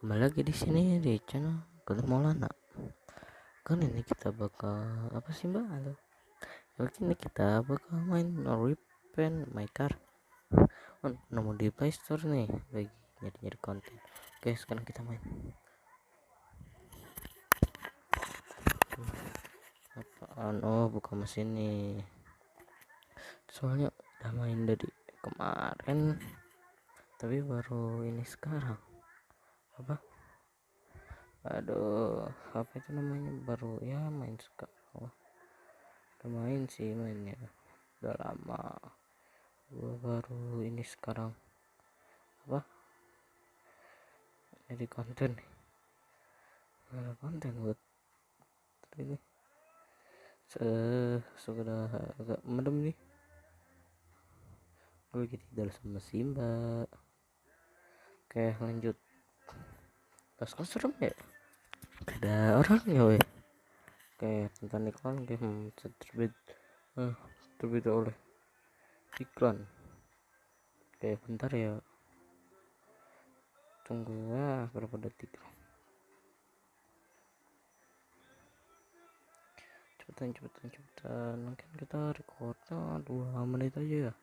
Kembali lagi di sini di channel Guntur Maulana. Kali ini kita bakal apa sih mbak? Halo. Kali ini kita bakal main Repaint My Car. Nemu di Play Store nih lagi nyari konten. Oke, sekarang kita main. Apaan? Oh, buka mesin nih. Soalnya udah main dari kemarin, tapi baru ini sekarang. Apa? Aduh, apa itu namanya, baru ya main sekarang. Udah main sih mainnya, udah lama. Gua baru ini sekarang apa jadi konten nih, ada konten buat ini. Sudah agak mendem nih, gue lagi tidur sama Simba. Oke, lanjut. Tas kok serem ya, ada orangnya weh. Oke, tentang iklan game terbit oleh iklan. Oke, bentar ya, tunggu ya berapa detik. Cepetan, mungkin kita recordnya 2 menit aja ya,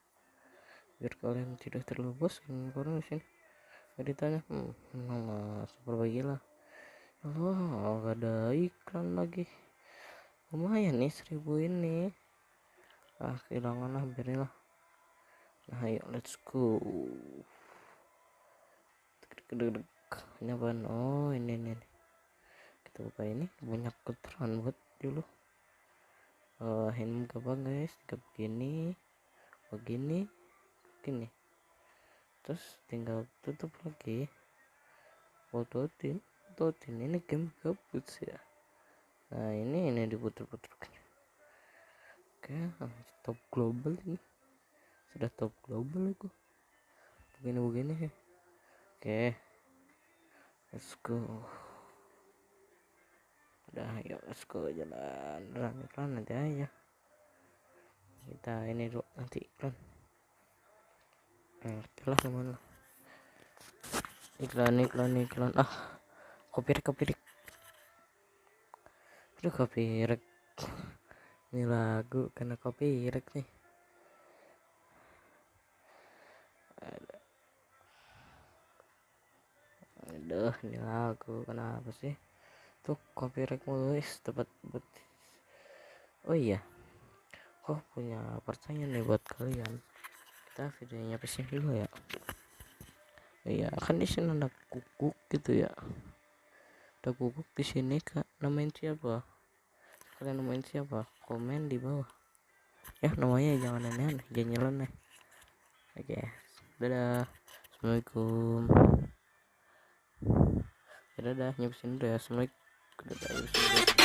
biar kalian tidak terlalu bosan. Karena di sini ceritanya super baik lah. Oh, gak ada iklan lagi. Lumayan nih 1000 ini. Kehilangan lah, biarin lah. Nah, ayo let's go. Ini apaan? Oh, ini. Kita buka ini, banyak keterangan buat dulu. Ini apa guys? Begini. Terus tinggal tutup lagi. Tutup ini game gabut sih ya. Nah ini diputer-puter. Oke, top global ini, sudah top global aku begini ya. Oke, let's go. Udah, yuk let's go, jalan iklan nanti aja kita ini dulu, nanti iklan. Oke lah, kemana iklan copyright. Aduh, copyright ini lagu kena copyright nih. Aduh, ini lagu kenapa sih tuh copyright mulu tepat buat. Oh iya, punya pertanyaan nih buat kalian. Kita videonya pesin dulu ya. Iya, kan di sini ada kukuk gitu ya. Ada kukuk di sini, Kak. Namain siapa? Kalian namain siapa? Komen di bawah. Ya, namanya jangan aneh-aneh, jangan nyeleneh. Oke. Dadah. Assalamualaikum. Dadah, nyebutin udah. Assalamualaikum. Dadah,